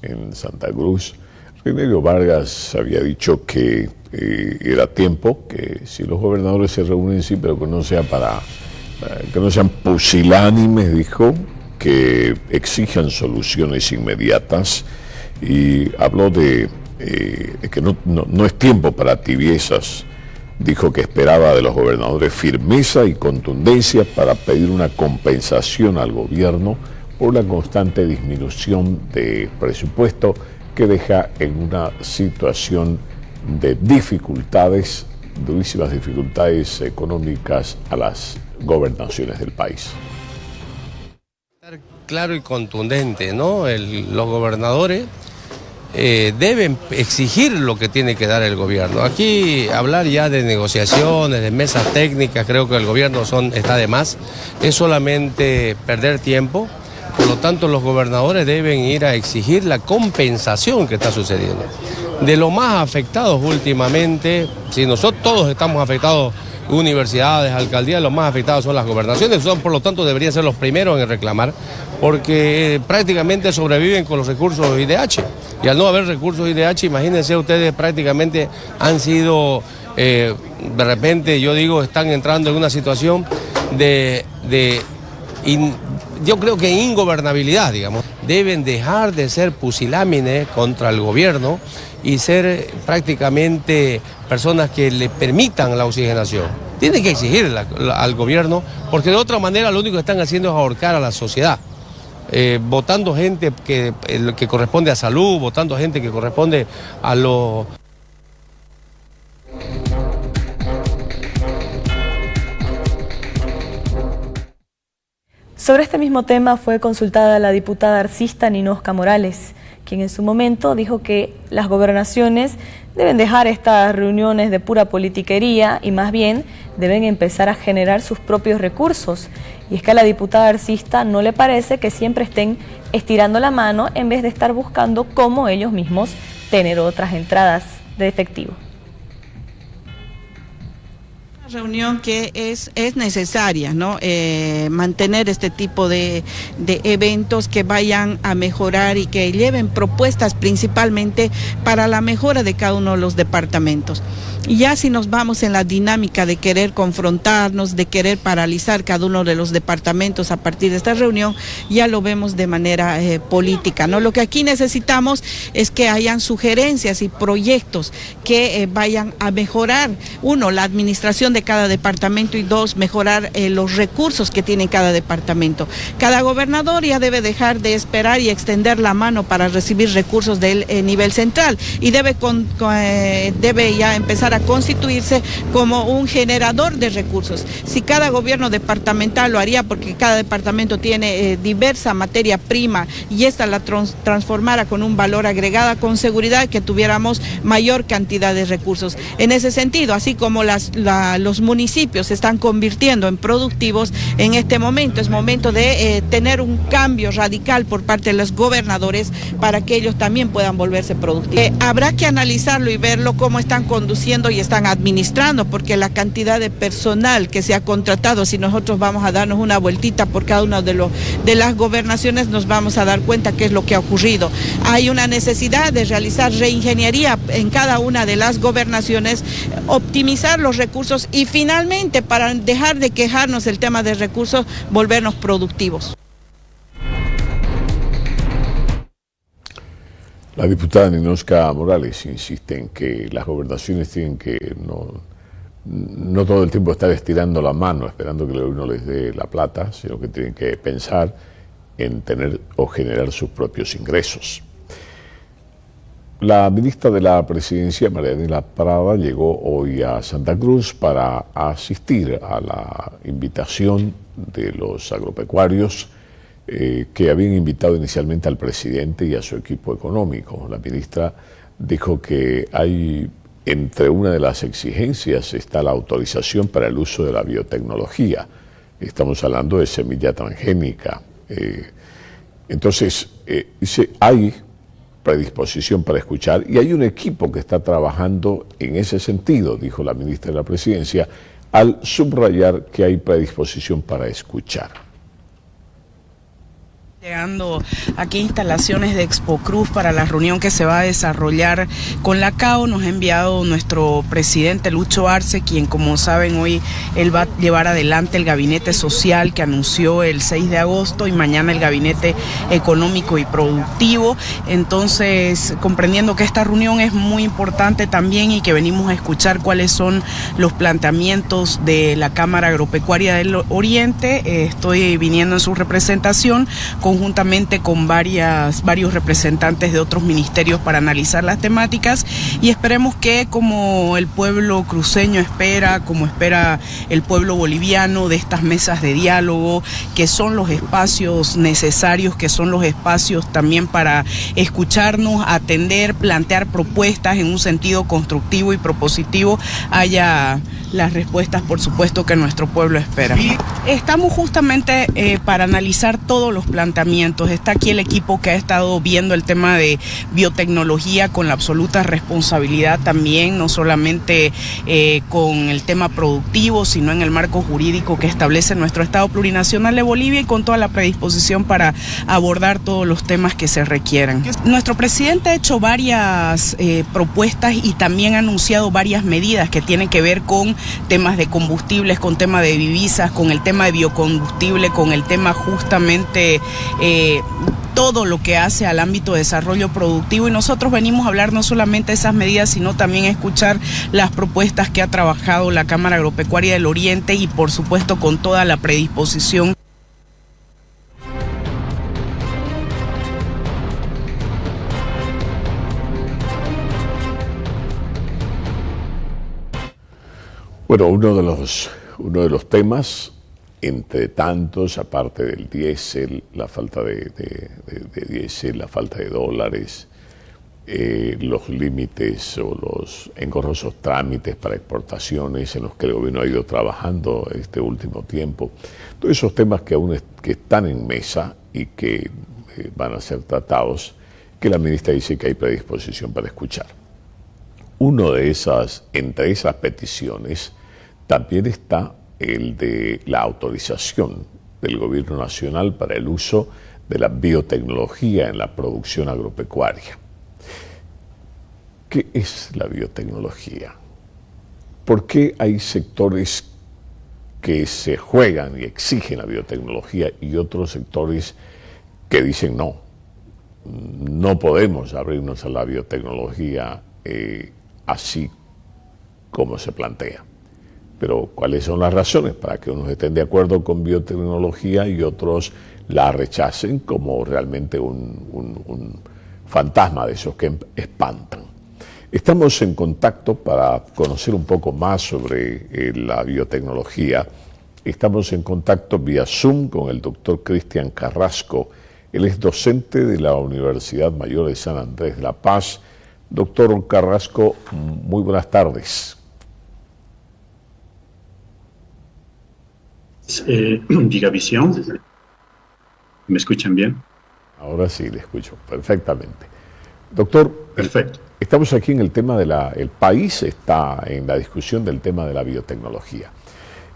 en Santa Cruz. Remigio Vargas había dicho que era tiempo, que si los gobernadores se reúnen, sí, pero que no sea que no sean pusilánimes, dijo, que exijan soluciones inmediatas, y habló de que no es tiempo para tibiezas. Dijo que esperaba de los gobernadores firmeza y contundencia para pedir una compensación al gobierno por la constante disminución de presupuesto que deja en una situación de dificultades, durísimas dificultades económicas a las gobernaciones del país. Claro y contundente, ¿no? Los gobernadores deben exigir lo que tiene que dar el gobierno. Aquí hablar ya de negociaciones, de mesas técnicas, creo que el gobierno está de más, es solamente perder tiempo. Por lo tanto, los gobernadores deben ir a exigir la compensación que está sucediendo. De los más afectados últimamente, si nosotros todos estamos afectados, universidades, alcaldías, los más afectados son las gobernaciones, por lo tanto deberían ser los primeros en reclamar, porque prácticamente sobreviven con los recursos IDH. Y al no haber recursos IDH, imagínense ustedes, prácticamente han sido, de repente, yo digo, están entrando en una situación yo creo que ingobernabilidad, digamos. Deben dejar de ser pusilámines contra el gobierno y ser prácticamente personas que le permitan la oxigenación. Tienen que exigir al gobierno, porque de otra manera lo único que están haciendo es ahorcar a la sociedad. Votando gente que corresponde a salud, votando gente que corresponde a lo... Sobre este mismo tema fue consultada la diputada arcista Ninosca Morales, quien en su momento dijo que las gobernaciones deben dejar estas reuniones de pura politiquería y más bien deben empezar a generar sus propios recursos. Y es que a la diputada arcista no le parece que siempre estén estirando la mano en vez de estar buscando cómo ellos mismos tener otras entradas de efectivo. Reunión que es necesaria, ¿no? Mantener este tipo de eventos que vayan a mejorar y que lleven propuestas principalmente para la mejora de cada uno de los departamentos. Y ya si nos vamos en la dinámica de querer confrontarnos, de querer paralizar cada uno de los departamentos a partir de esta reunión, ya lo vemos de manera política, ¿no? Lo que aquí necesitamos es que hayan sugerencias y proyectos que vayan a mejorar, uno, la administración de cada departamento y dos, mejorar los recursos que tiene cada departamento. Cada gobernador ya debe dejar de esperar y extender la mano para recibir recursos del nivel central y debe ya empezar a constituirse como un generador de recursos. Si cada gobierno departamental lo haría, porque cada departamento tiene diversa materia prima y esta la transformara con un valor agregado, con seguridad que tuviéramos mayor cantidad de recursos. En ese sentido, así como los municipios se están convirtiendo en productivos, en este momento es momento de tener un cambio radical por parte de los gobernadores para que ellos también puedan volverse productivos. Habrá que analizarlo y verlo cómo están conduciendo y están administrando, porque la cantidad de personal que se ha contratado, si nosotros vamos a darnos una vueltita por cada una de las gobernaciones, nos vamos a dar cuenta qué es lo que ha ocurrido. Hay una necesidad de realizar reingeniería en cada una de las gobernaciones, optimizar los recursos y finalmente, para dejar de quejarnos del tema de recursos, volvernos productivos. La diputada Ninosca Morales insiste en que las gobernaciones tienen que no todo el tiempo estar estirando la mano esperando que el gobierno les dé la plata, sino que tienen que pensar en tener o generar sus propios ingresos. La ministra de la Presidencia, María Daniela Prada, llegó hoy a Santa Cruz para asistir a la invitación de los agropecuarios que habían invitado inicialmente al presidente y a su equipo económico. La ministra dijo que entre una de las exigencias está la autorización para el uso de la biotecnología. Estamos hablando de semilla transgénica. Entonces, dice, hay predisposición para escuchar y hay un equipo que está trabajando en ese sentido, dijo la ministra de la Presidencia, al subrayar que hay predisposición para escuchar. Llegando aquí a instalaciones de Expo Cruz para la reunión que se va a desarrollar con la CAO, nos ha enviado nuestro presidente Lucho Arce, quien, como saben, hoy él va a llevar adelante el gabinete social que anunció el 6 de agosto y mañana el gabinete económico y productivo. Entonces, comprendiendo que esta reunión es muy importante también y que venimos a escuchar cuáles son los planteamientos de la Cámara Agropecuaria del Oriente, estoy viniendo en su representación conjuntamente con varios representantes de otros ministerios para analizar las temáticas y esperemos que, como el pueblo cruceño espera, como espera el pueblo boliviano, de estas mesas de diálogo, que son los espacios necesarios, que son los espacios también para escucharnos, atender, plantear propuestas en un sentido constructivo y propositivo, haya las respuestas, por supuesto, que nuestro pueblo espera. Estamos justamente para analizar todos los planteamientos. Está aquí el equipo que ha estado viendo el tema de biotecnología con la absoluta responsabilidad también, no solamente con el tema productivo, sino en el marco jurídico que establece nuestro Estado Plurinacional de Bolivia y con toda la predisposición para abordar todos los temas que se requieran. Nuestro presidente ha hecho varias propuestas y también ha anunciado varias medidas que tienen que ver con temas de combustibles, con tema de divisas, con el tema de biocombustible, con el tema justamente todo lo que hace al ámbito de desarrollo productivo, y nosotros venimos a hablar no solamente de esas medidas, sino también a escuchar las propuestas que ha trabajado la Cámara Agropecuaria del Oriente y, por supuesto, con toda la predisposición. Bueno, uno de los temas, entre tantos, aparte del diésel, la falta de diésel, la falta de dólares, los límites o los engorrosos trámites para exportaciones en los que el gobierno ha ido trabajando este último tiempo, todos esos temas que aún que están en mesa y que van a ser tratados, que la ministra dice que hay predisposición para escuchar. Entre esas peticiones también está el de la autorización del gobierno nacional para el uso de la biotecnología en la producción agropecuaria. ¿Qué es la biotecnología? ¿Por qué hay sectores que se juegan y exigen la biotecnología y otros sectores que dicen no podemos abrirnos a la biotecnología así como se plantea? Pero ¿cuáles son las razones para que unos estén de acuerdo con biotecnología y otros la rechacen como realmente un fantasma de esos que espantan? Estamos en contacto para conocer un poco más sobre la biotecnología. Estamos en contacto vía Zoom con el doctor Cristian Carrasco. Él es docente de la Universidad Mayor de San Andrés de La Paz. Doctor Carrasco, muy buenas tardes. Gigavisión. ¿Me escuchan bien? Ahora sí, le escucho perfectamente. Doctor, perfecto. Estamos aquí en el tema el país está en la discusión del tema de la biotecnología.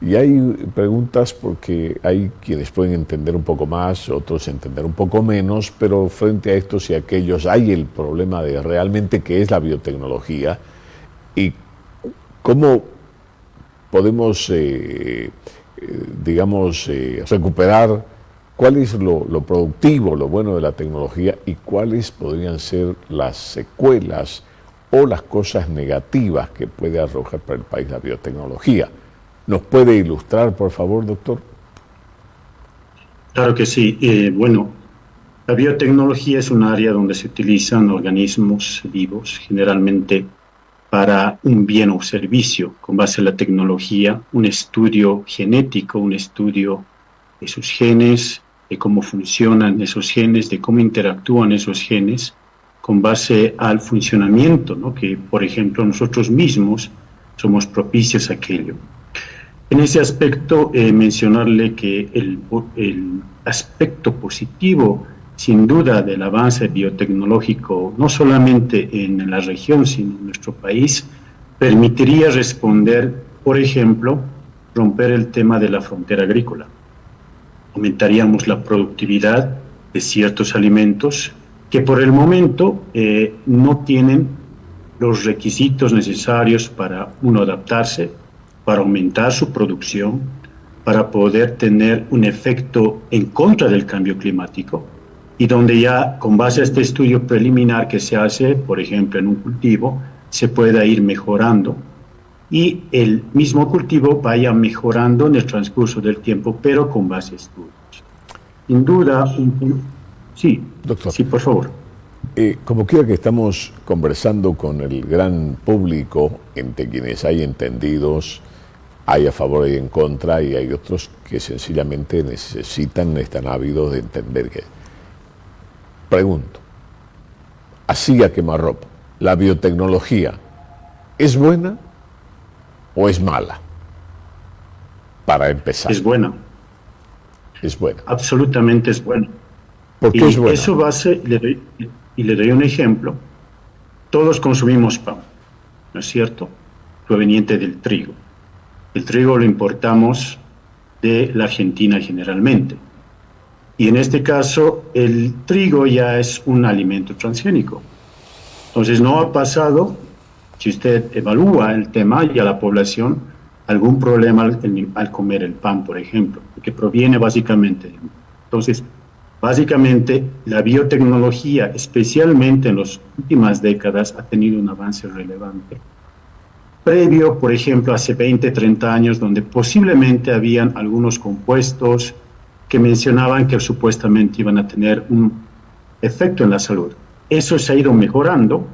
Y hay preguntas porque hay quienes pueden entender un poco más, otros entender un poco menos, pero frente a estos y aquellos hay el problema de realmente qué es la biotecnología y cómo podemos recuperar cuál es lo productivo, lo bueno de la tecnología y cuáles podrían ser las secuelas o las cosas negativas que puede arrojar para el país la biotecnología. ¿Nos puede ilustrar, por favor, doctor? Claro que sí. La biotecnología es un área donde se utilizan organismos vivos, generalmente para un bien o servicio, con base en la tecnología, un estudio genético, un estudio de sus genes, de cómo funcionan esos genes, de cómo interactúan esos genes, con base al funcionamiento, ¿no? Que, por ejemplo, nosotros mismos somos propicios a aquello. En ese aspecto, mencionarle que el aspecto positivo, sin duda, del avance biotecnológico, no solamente en la región, sino en nuestro país, permitiría responder, por ejemplo, romper el tema de la frontera agrícola. Aumentaríamos la productividad de ciertos alimentos que por el momento no tienen los requisitos necesarios para uno adaptarse, para aumentar su producción, para poder tener un efecto en contra del cambio climático, y donde ya con base a este estudio preliminar que se hace, por ejemplo, en un cultivo, se pueda ir mejorando y el mismo cultivo vaya mejorando en el transcurso del tiempo, pero con base a estudios. Sin duda, sí, doctor. Sí, por favor. Como quiera que estamos conversando con el gran público, entre quienes hay entendidos, hay a favor y en contra, y hay otros que sencillamente están ávidos de entender que... Pregunto, así a quemarropa, ¿la biotecnología es buena o es mala? Para empezar. Es buena. Es buena. Absolutamente es buena. ¿Por qué es buena? Eso le doy un ejemplo. Todos consumimos pan, ¿no es cierto? Proveniente del trigo. El trigo lo importamos de la Argentina generalmente. Y en este caso, el trigo ya es un alimento transgénico. Entonces, no ha pasado, si usted evalúa el tema y a la población, algún problema al comer el pan, por ejemplo, que proviene básicamente de... Entonces, básicamente, la biotecnología, especialmente en las últimas décadas, ha tenido un avance relevante. Previo, por ejemplo, hace 20, 30 años, donde posiblemente habían algunos compuestos que mencionaban que supuestamente iban a tener un efecto en la salud. Eso se ha ido mejorando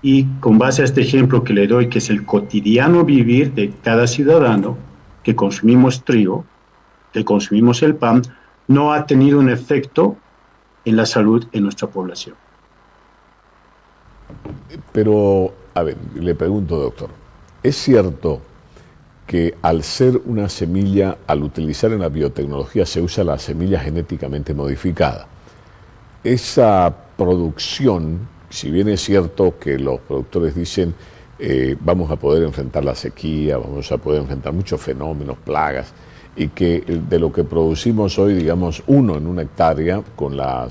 y con base a este ejemplo que le doy, que es el cotidiano vivir de cada ciudadano, que consumimos trigo, que consumimos el pan, no ha tenido un efecto en la salud en nuestra población. Pero, a ver, le pregunto, doctor, ¿es cierto que al ser una semilla, al utilizar en la biotecnología, se usa la semilla genéticamente modificada? Esa producción, si bien es cierto que los productores dicen vamos a poder enfrentar la sequía, vamos a poder enfrentar muchos fenómenos, plagas, y que de lo que producimos hoy, digamos, 1 en 1 hectárea, con la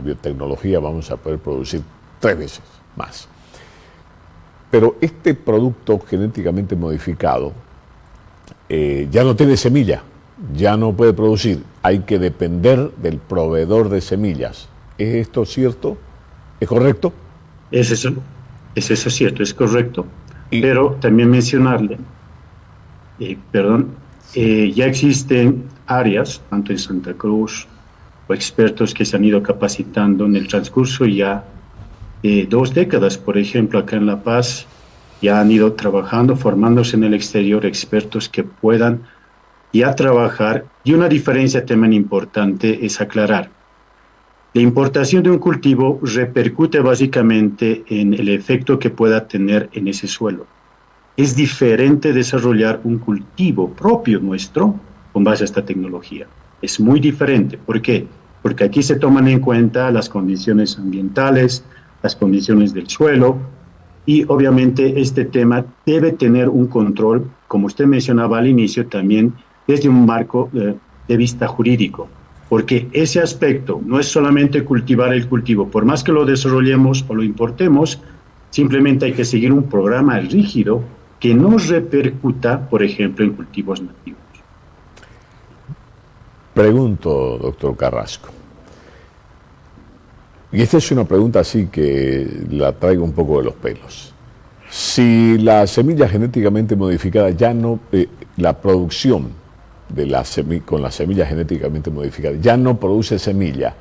biotecnología vamos a poder producir 3 veces más. Pero este producto genéticamente modificado ya no tiene semilla, ya no puede producir, hay que depender del proveedor de semillas. ¿Es esto cierto? ¿Es correcto? Es eso cierto, es correcto. Pero también mencionarle, ya existen áreas, tanto en Santa Cruz, o expertos que se han ido capacitando en el transcurso ya 2 décadas, por ejemplo, acá en La Paz, ya han ido trabajando, formándose en el exterior, expertos que puedan ya trabajar. Y una diferencia también importante es aclarar. La importación de un cultivo repercute básicamente en el efecto que pueda tener en ese suelo. Es diferente desarrollar un cultivo propio nuestro con base a esta tecnología. Es muy diferente. ¿Por qué? Porque aquí se toman en cuenta las condiciones ambientales, las condiciones del suelo, y obviamente este tema debe tener un control, como usted mencionaba al inicio, también desde un marco de vista jurídico, porque ese aspecto no es solamente cultivar el cultivo, por más que lo desarrollemos o lo importemos, simplemente hay que seguir un programa rígido que no repercuta, por ejemplo, en cultivos nativos. Pregunto, doctor Carrasco, y esta es una pregunta así que la traigo un poco de los pelos. Si la semilla genéticamente modificada ya no, la producción de con la semilla genéticamente modificada ya no produce semilla,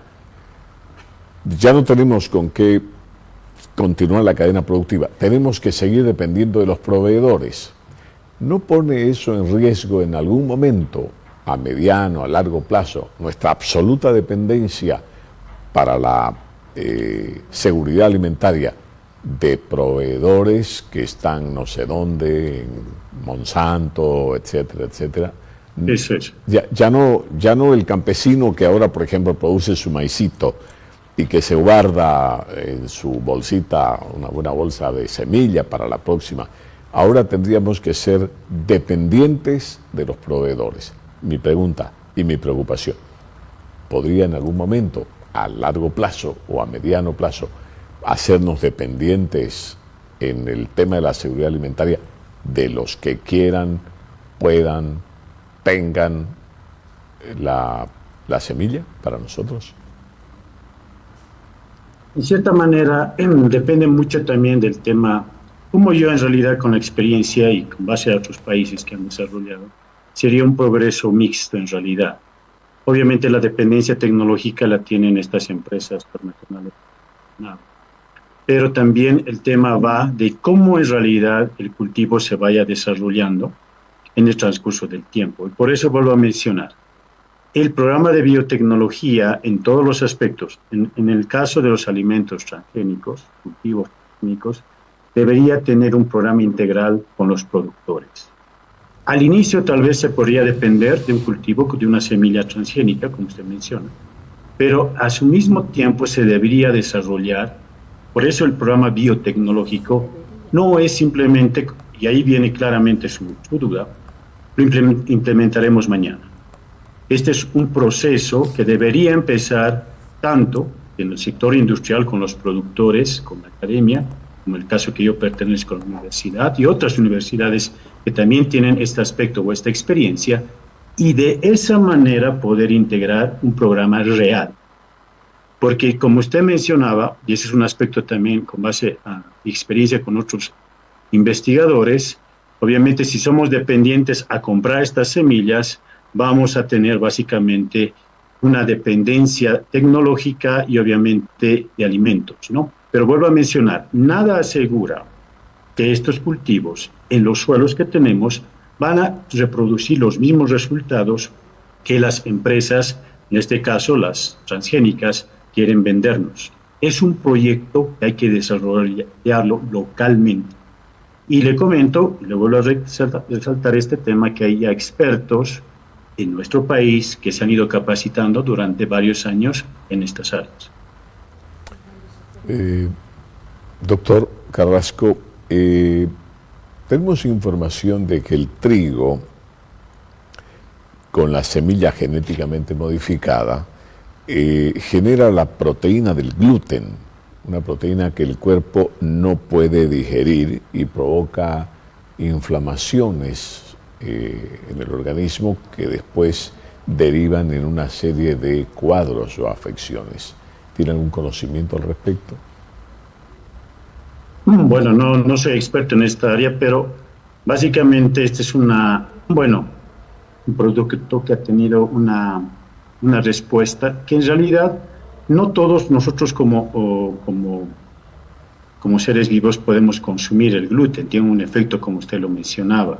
ya no tenemos con qué continuar la cadena productiva, tenemos que seguir dependiendo de los proveedores. ¿No pone eso en riesgo en algún momento, a mediano, a largo plazo, nuestra absoluta dependencia para la seguridad alimentaria de proveedores que están no sé dónde, en Monsanto, etcétera, etcétera? Eso es. Ya no el campesino que ahora, por ejemplo, produce su maicito y que se guarda en su bolsita, una buena bolsa de semilla para la próxima. Ahora tendríamos que ser dependientes de los proveedores. Mi pregunta y mi preocupación, ¿podría en algún momento a largo plazo o a mediano plazo hacernos dependientes en el tema de la seguridad alimentaria de los que quieran, puedan, tengan la semilla para nosotros? En cierta manera, depende mucho también del tema, como yo en realidad con la experiencia y con base a otros países que han desarrollado, sería un progreso mixto en realidad. Obviamente la dependencia tecnológica la tienen estas empresas internacionales, pero también el tema va de cómo en realidad el cultivo se vaya desarrollando en el transcurso del tiempo. Y por eso vuelvo a mencionar, el programa de biotecnología en todos los aspectos, en el caso de los alimentos transgénicos, cultivos transgénicos, debería tener un programa integral con los productores. Al inicio tal vez se podría depender de un cultivo, de una semilla transgénica, como usted menciona, pero a su mismo tiempo se debería desarrollar, por eso el programa biotecnológico no es simplemente, y ahí viene claramente su duda, lo implementaremos mañana. Este es un proceso que debería empezar tanto en el sector industrial con los productores, con la academia, como el caso que yo pertenezco a la universidad y otras universidades que también tienen este aspecto o esta experiencia, y de esa manera poder integrar un programa real. Porque como usted mencionaba, y ese es un aspecto también con base a mi experiencia con otros investigadores, obviamente si somos dependientes a comprar estas semillas, vamos a tener básicamente una dependencia tecnológica y obviamente de alimentos, ¿no? Pero vuelvo a mencionar, nada asegura que estos cultivos en los suelos que tenemos van a reproducir los mismos resultados que las empresas, en este caso las transgénicas, quieren vendernos. Es un proyecto que hay que desarrollarlo localmente. Y le comento, le vuelvo a resaltar este tema, que hay ya expertos en nuestro país que se han ido capacitando durante varios años en estas áreas. Doctor Carrasco, tenemos información de que el trigo con la semilla genéticamente modificada genera la proteína del gluten, una proteína que el cuerpo no puede digerir y provoca inflamaciones en el organismo que después derivan en una serie de cuadros o afecciones. ¿Tiene algún conocimiento al respecto? Bueno, no soy experto en esta área, pero básicamente este es un producto que ha tenido una respuesta que en realidad no todos nosotros como seres vivos podemos consumir el gluten. Tiene un efecto como usted lo mencionaba,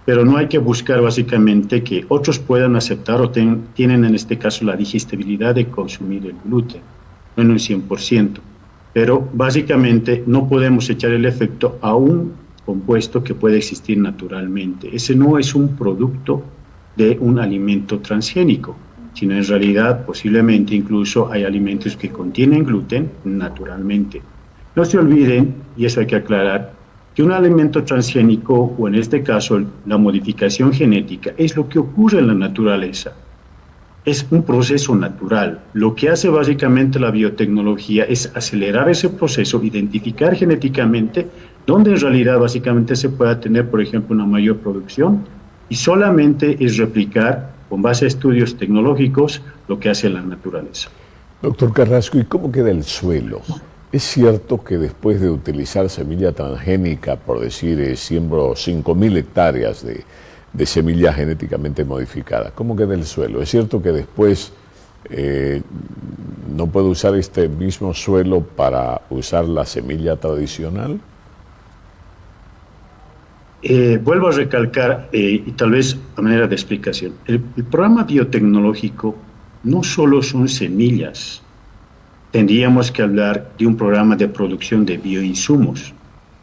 pero no hay que buscar básicamente que otros puedan aceptar o tienen en este caso la digestibilidad de consumir el gluten, no en un 100%. Pero básicamente no podemos echar el efecto a un compuesto que puede existir naturalmente. Ese no es un producto de un alimento transgénico, sino en realidad posiblemente incluso hay alimentos que contienen gluten naturalmente. No se olviden, y eso hay que aclarar, que un alimento transgénico, o en este caso la modificación genética, es lo que ocurre en la naturaleza. Es un proceso natural. Lo que hace básicamente la biotecnología es acelerar ese proceso, identificar genéticamente dónde en realidad básicamente se pueda tener, por ejemplo, una mayor producción, y solamente es replicar con base a estudios tecnológicos lo que hace la naturaleza. Doctor Carrasco, ¿y cómo queda el suelo? ¿Es cierto que después de utilizar semilla transgénica, por decir, siembro 5.000 hectáreas de semilla genéticamente modificada, cómo queda el suelo? ¿Es cierto que después no puedo usar este mismo suelo para usar la semilla tradicional? Vuelvo a recalcar, y tal vez a manera de explicación, el programa biotecnológico no solo son semillas. Tendríamos que hablar de un programa de producción de bioinsumos.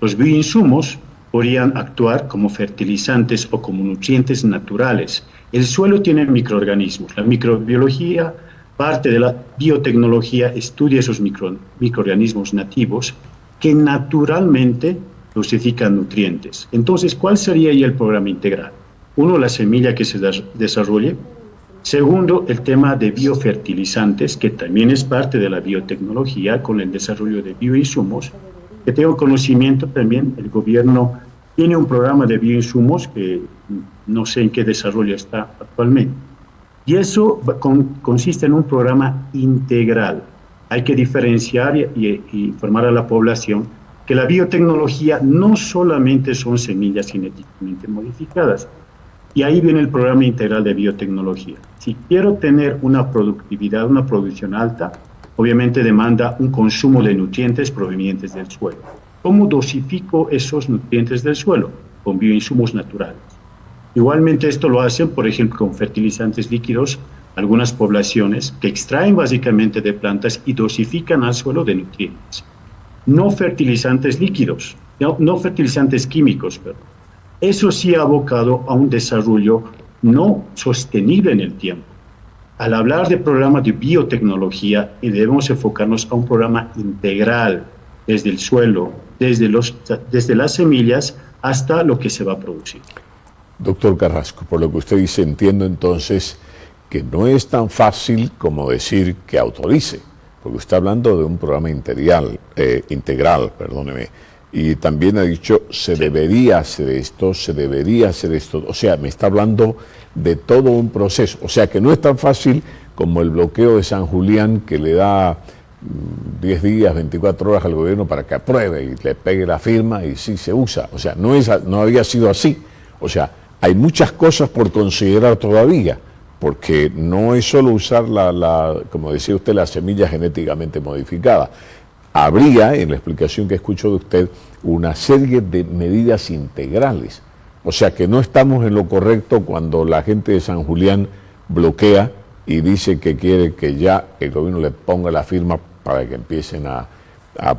Los bioinsumos podrían actuar como fertilizantes o como nutrientes naturales. El suelo tiene microorganismos. La microbiología, parte de la biotecnología, estudia esos microorganismos nativos que naturalmente dosifican nutrientes. Entonces, ¿cuál sería ahí el programa integral? Uno, la semilla que se desarrolle Segundo, el tema de biofertilizantes, que también es parte de la biotecnología con el desarrollo de bioinsumos, que tengo conocimiento también, el gobierno tiene un programa de bioinsumos que no sé en qué desarrollo está actualmente. Y eso consiste en un programa integral. Hay que diferenciar y informar a la población que la biotecnología no solamente son semillas genéticamente modificadas. Y ahí viene el programa integral de biotecnología. Si quiero tener una productividad, una producción alta, obviamente demanda un consumo de nutrientes provenientes del suelo. ¿Cómo dosifico esos nutrientes del suelo? Con bioinsumos naturales. Igualmente esto lo hacen, por ejemplo, con fertilizantes líquidos, algunas poblaciones que extraen básicamente de plantas y dosifican al suelo de nutrientes. No fertilizantes líquidos, no fertilizantes químicos, perdón. Eso sí ha abocado a un desarrollo no sostenible en el tiempo. Al hablar de programa de biotecnología, debemos enfocarnos a un programa integral, desde el suelo, desde las semillas hasta lo que se va a producir. Doctor Carrasco, por lo que usted dice, entiendo entonces que no es tan fácil como decir que autorice, porque usted está hablando de un programa integral, y también ha dicho se debería hacer esto, o sea, me está hablando de todo un proceso, o sea que no es tan fácil como el bloqueo de San Julián que le da 10 días, 24 horas al gobierno para que apruebe y le pegue la firma y sí se usa, o sea, no había sido así, o sea, hay muchas cosas por considerar todavía, porque no es solo usar como decía usted, la semilla genéticamente modificada. Habría, en la explicación que escucho de usted, una serie de medidas integrales. O sea que no estamos en lo correcto cuando la gente de San Julián bloquea y dice que quiere que ya el gobierno le ponga la firma para que empiecen a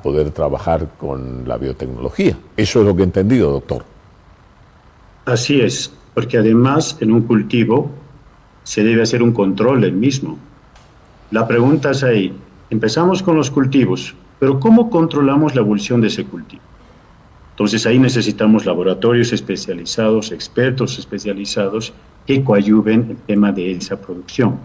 poder trabajar con la biotecnología. Eso es lo que he entendido, doctor. Así es, porque además en un cultivo se debe hacer un control del mismo. La pregunta es ahí, empezamos con los cultivos, pero ¿cómo controlamos la evolución de ese cultivo? Entonces ahí necesitamos laboratorios especializados, expertos especializados que coadyuven el tema de esa producción,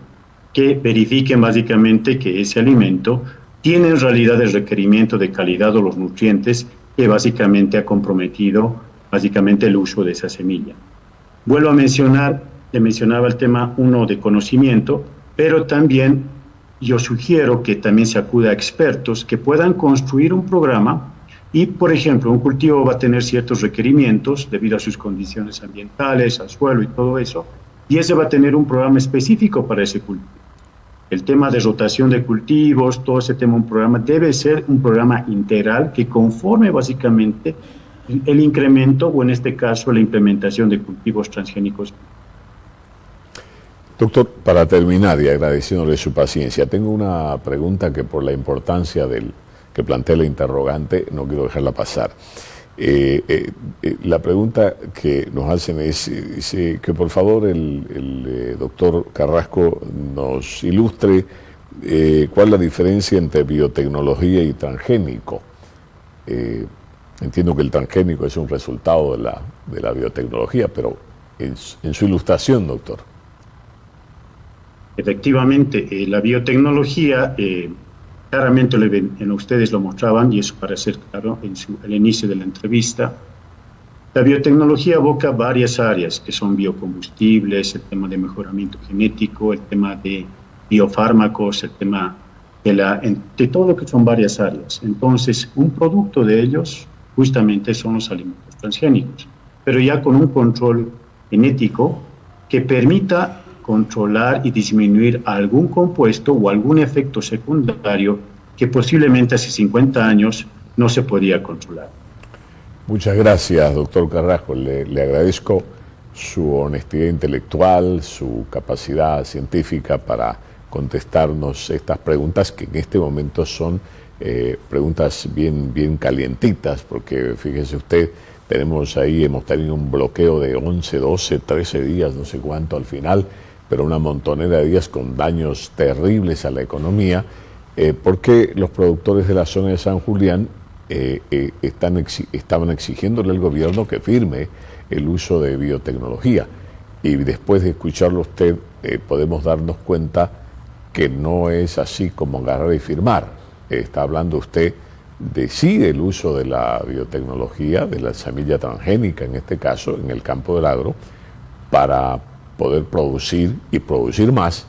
que verifiquen básicamente que ese alimento tiene en realidad el requerimiento de calidad o los nutrientes que básicamente ha comprometido básicamente el uso de esa semilla. Vuelvo a mencionar, le mencionaba el tema uno de conocimiento, pero también yo sugiero que también se acuda a expertos que puedan construir un programa y, por ejemplo, un cultivo va a tener ciertos requerimientos debido a sus condiciones ambientales, al suelo y todo eso, y ese va a tener un programa específico para ese cultivo. El tema de rotación de cultivos, todo ese tema, un programa, debe ser un programa integral que conforme básicamente el incremento o en este caso la implementación de cultivos transgénicos. Doctor, para terminar y agradeciéndole su paciencia, tengo una pregunta que por la importancia que plantea la interrogante no quiero dejarla pasar. La pregunta que nos hacen es que por favor el doctor Carrasco nos ilustre cuál es la diferencia entre biotecnología y transgénico. Entiendo que el transgénico es un resultado de la biotecnología, pero en su ilustración, doctor. Efectivamente, la biotecnología, claramente ustedes lo mostraban, y eso para ser claro el inicio de la entrevista, la biotecnología aboca varias áreas, que son biocombustibles, el tema de mejoramiento genético, el tema de biofármacos, el tema de todo lo que son varias áreas. Entonces, un producto de ellos justamente son los alimentos transgénicos, pero ya con un control genético que permita controlar y disminuir algún compuesto o algún efecto secundario que posiblemente hace 50 años no se podía controlar. Muchas gracias, doctor Carrasco. Le agradezco su honestidad intelectual, su capacidad científica para contestarnos estas preguntas que en este momento son preguntas bien calientitas, porque fíjese usted, hemos tenido un bloqueo de 11, 12, 13 días, no sé cuánto al final, pero una montonera de días con daños terribles a la economía, porque los productores de la zona de San Julián estaban exigiéndole al gobierno que firme el uso de biotecnología. y después de escucharlo a usted podemos darnos cuenta que no es así como agarrar y firmar. Está hablando usted de sí del uso de la biotecnología, de la semilla transgénica en este caso, en el campo del agro, para poder producir y producir más,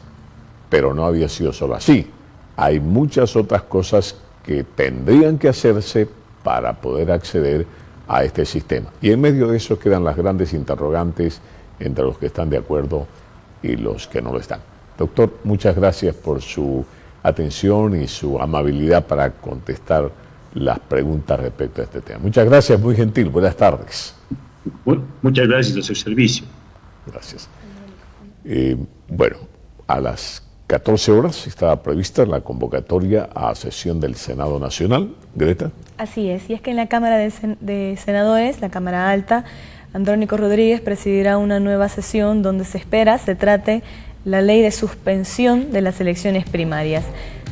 pero no había sido solo así. Hay muchas otras cosas que tendrían que hacerse para poder acceder a este sistema. Y en medio de eso quedan las grandes interrogantes entre los que están de acuerdo y los que no lo están. Doctor, muchas gracias por su atención y su amabilidad para contestar las preguntas respecto a este tema. Muchas gracias, muy gentil. Buenas tardes. Muchas gracias a su servicio. Gracias. Bueno, a las 14 horas estaba prevista la convocatoria a sesión del Senado Nacional. Greta. Así es, y es que en la Cámara de Senadores, la Cámara Alta, Andrónico Rodríguez presidirá una nueva sesión donde se espera se trate la ley de suspensión de las elecciones primarias.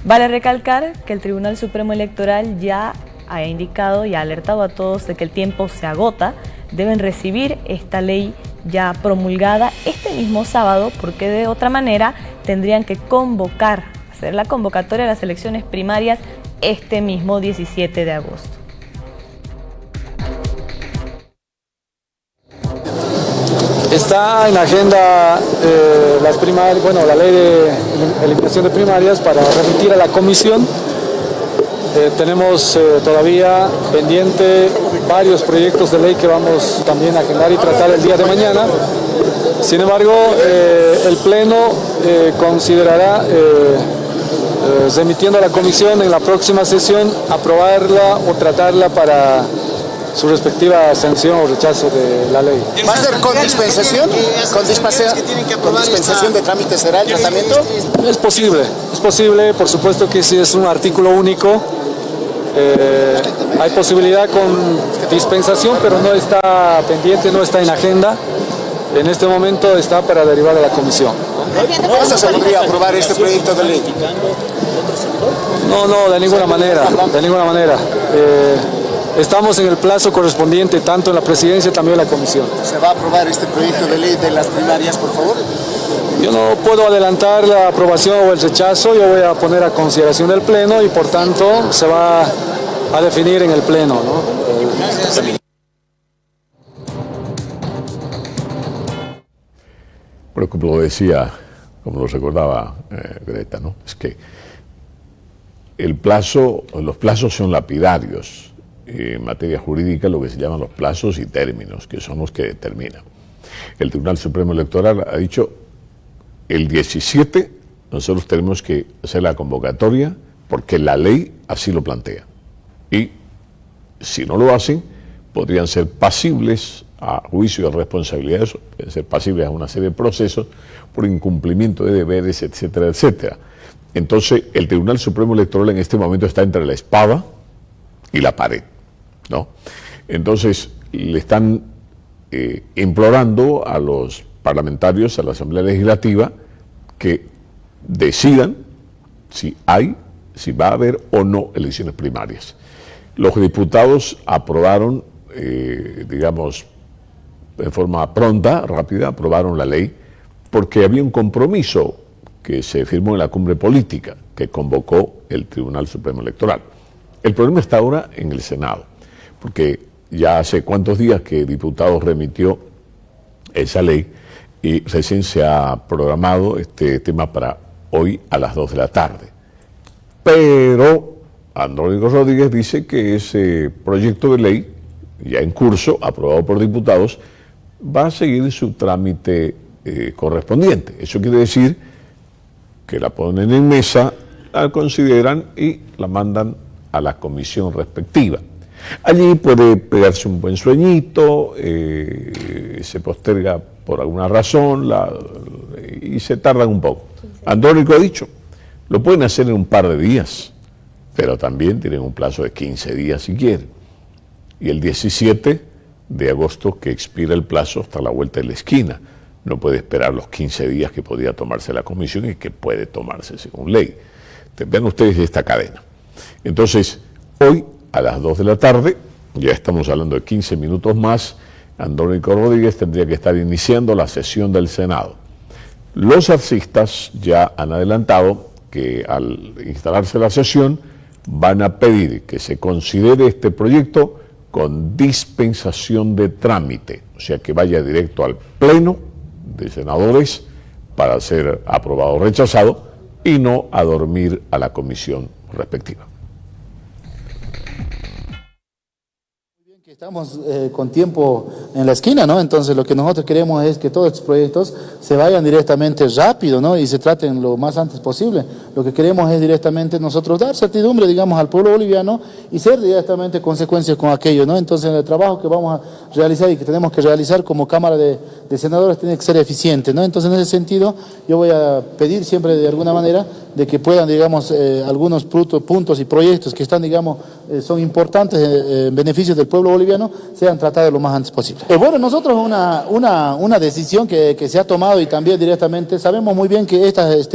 Vale recalcar que el Tribunal Supremo Electoral ya ha indicado y ha alertado a todos de que el tiempo se agota, deben recibir esta ley ya promulgada este mismo sábado, porque de otra manera tendrían que hacer la convocatoria de las elecciones primarias este mismo 17 de agosto. Está en la agenda las primarias, bueno, la ley de eliminación de primarias para remitir a la comisión. Tenemos todavía pendiente varios proyectos de ley que vamos también a agendar y tratar el día de mañana. Sin embargo, el Pleno considerará, remitiendo a la comisión en la próxima sesión, aprobarla o tratarla para su respectiva sanción o rechazo de la ley. ¿Va a ser con dispensación? ¿Con dispensación de trámite será el tratamiento? Es posible, por supuesto que si es un artículo único, hay posibilidad con dispensación, pero no está pendiente, no está en agenda. En este momento está para derivar a la comisión. ¿Cuándo se podría aprobar este proyecto de ley? No, de ninguna manera. Estamos en el plazo correspondiente, tanto en la presidencia también en la comisión. ¿Se va a aprobar este proyecto de ley de las primarias, por favor? Yo no puedo adelantar la aprobación o el rechazo, yo voy a poner a consideración del Pleno y por tanto se va a definir en el Pleno, ¿no? Bueno, como lo decía, como lo recordaba Greta, ¿no? Es que los plazos son lapidarios. En materia jurídica, lo que se llaman los plazos y términos, que son los que determinan. El Tribunal Supremo Electoral ha dicho, el 17 nosotros tenemos que hacer la convocatoria porque la ley así lo plantea. Y si no lo hacen, podrían ser pasibles a juicio de responsabilidades, pueden ser pasibles a una serie de procesos por incumplimiento de deberes, etcétera, etcétera. Entonces, el Tribunal Supremo Electoral en este momento está entre la espada y la pared, ¿no? Entonces, le están implorando a los parlamentarios, a la Asamblea Legislativa, que decidan si va a haber o no elecciones primarias. Los diputados aprobaron, digamos, de forma pronta, rápida, aprobaron la ley, porque había un compromiso que se firmó en la cumbre política que convocó el Tribunal Supremo Electoral. El problema está ahora en el Senado, porque ya hace cuántos días que diputados remitió esa ley y recién se ha programado este tema para hoy a las 2 de la tarde. Pero Andrónico Rodríguez dice que ese proyecto de ley, ya en curso, aprobado por diputados, va a seguir su trámite correspondiente. Eso quiere decir que la ponen en mesa, la consideran y la mandan a la comisión respectiva. Allí puede pegarse un buen sueñito, se posterga por alguna razón y se tardan un poco. Andrónico ha dicho, lo pueden hacer en un par de días, pero también tienen un plazo de 15 días si quieren. Y el 17 de agosto que expira el plazo hasta la vuelta de la esquina. No puede esperar los 15 días que podía tomarse la comisión y que puede tomarse según ley. Vean ustedes esta cadena. Entonces, hoy a las 2 de la tarde, ya estamos hablando de 15 minutos más, Andrónico Rodríguez tendría que estar iniciando la sesión del Senado. Los arcistas ya han adelantado que al instalarse la sesión van a pedir que se considere este proyecto con dispensación de trámite, o sea que vaya directo al Pleno de Senadores para ser aprobado o rechazado y no a dormir a la comisión respectiva. Estamos con tiempo en la esquina, ¿no? Entonces lo que nosotros queremos es que todos estos proyectos se vayan directamente rápido, ¿no? Y se traten lo más antes posible. Lo que queremos es directamente nosotros dar certidumbre, digamos, al pueblo boliviano y ser directamente consecuencias con aquello, ¿no? Entonces el trabajo que vamos a realizar y que tenemos que realizar como Cámara de Senadores tiene que ser eficiente, ¿no? Entonces en ese sentido yo voy a pedir siempre de alguna manera de que puedan, digamos, algunos puntos y proyectos que están, digamos, son importantes en beneficio del pueblo boliviano sean tratados lo más antes posible. Bueno, nosotros una decisión que se ha tomado y también directamente sabemos muy bien que estas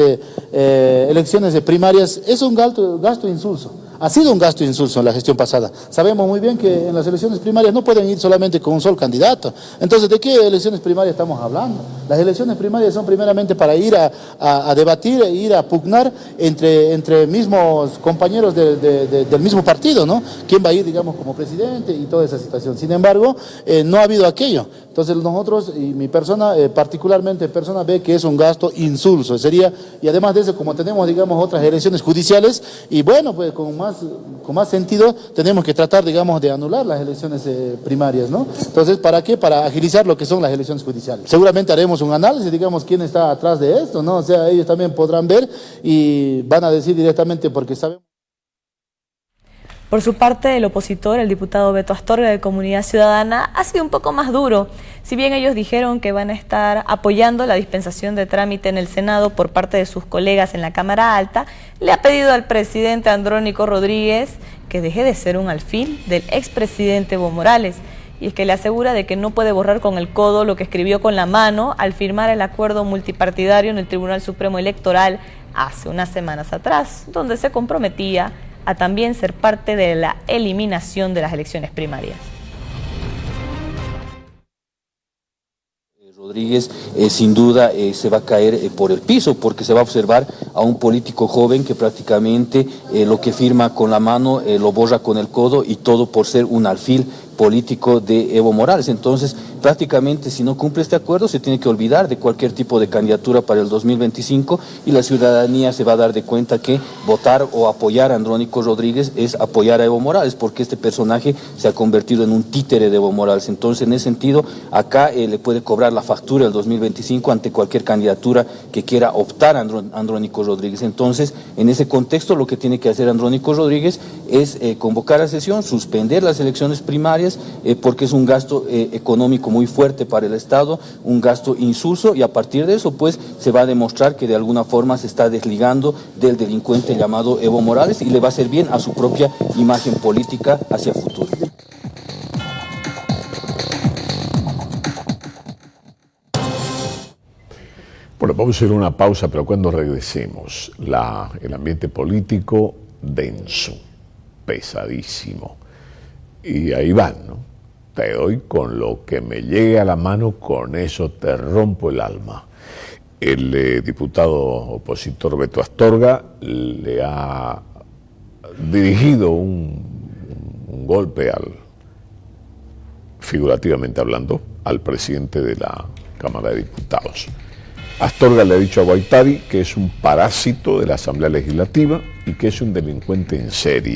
elecciones primarias es un gasto insulso. Ha sido un gasto insulso en la gestión pasada. Sabemos muy bien que en las elecciones primarias no pueden ir solamente con un solo candidato. Entonces, ¿de qué elecciones primarias estamos hablando? Las elecciones primarias son primeramente para ir a debatir e ir a pugnar entre mismos compañeros del mismo partido, ¿no? ¿Quién va a ir, digamos, como presidente y toda esa situación? Sin embargo, no ha habido aquello. Entonces nosotros y mi persona, particularmente persona, ve que es un gasto insulso. Y además de eso, como tenemos, digamos, otras elecciones judiciales, y bueno, pues con más sentido tenemos que tratar, digamos, de anular las elecciones primarias, ¿no? Entonces, ¿para qué? Para agilizar lo que son las elecciones judiciales. Seguramente haremos un análisis, digamos, quién está atrás de esto, ¿no? O sea, ellos también podrán ver y van a decir directamente porque sabemos. Por su parte, el opositor, el diputado Beto Astorga de Comunidad Ciudadana, ha sido un poco más duro. Si bien ellos dijeron que van a estar apoyando la dispensación de trámite en el Senado por parte de sus colegas en la Cámara Alta, le ha pedido al presidente Andrónico Rodríguez que deje de ser un alfil del expresidente Evo Morales. Y es que le asegura de que no puede borrar con el codo lo que escribió con la mano al firmar el acuerdo multipartidario en el Tribunal Supremo Electoral hace unas semanas atrás, donde se comprometía a también ser parte de la eliminación de las elecciones primarias. Rodríguez sin duda se va a caer por el piso porque se va a observar a un político joven que prácticamente lo que firma con la mano lo borra con el codo y todo por ser un alfil político de Evo Morales. Entonces, prácticamente si no cumple este acuerdo se tiene que olvidar de cualquier tipo de candidatura para el 2025 y la ciudadanía se va a dar de cuenta que votar o apoyar a Andrónico Rodríguez es apoyar a Evo Morales porque este personaje se ha convertido en un títere de Evo Morales. Entonces, en ese sentido, acá le puede cobrar la factura el 2025 ante cualquier candidatura que quiera optar a Andrónico Rodríguez. Entonces, en ese contexto, lo que tiene que hacer Andrónico Rodríguez es convocar a sesión, suspender las elecciones primarias porque es un gasto económico muy fuerte para el Estado, un gasto insulso y a partir de eso pues se va a demostrar que de alguna forma se está desligando del delincuente llamado Evo Morales y le va a hacer bien a su propia imagen política hacia el futuro. Bueno, vamos a hacer una pausa, pero cuando regresemos, el ambiente político denso, pesadísimo. Y ahí van, ¿no? Te doy con lo que me llegue a la mano, con eso te rompo el alma. El diputado opositor Beto Astorga le ha dirigido un golpe, figurativamente hablando, al presidente de la Cámara de Diputados. Astorga le ha dicho a Guaitari que es un parásito de la Asamblea Legislativa y que es un delincuente en serie.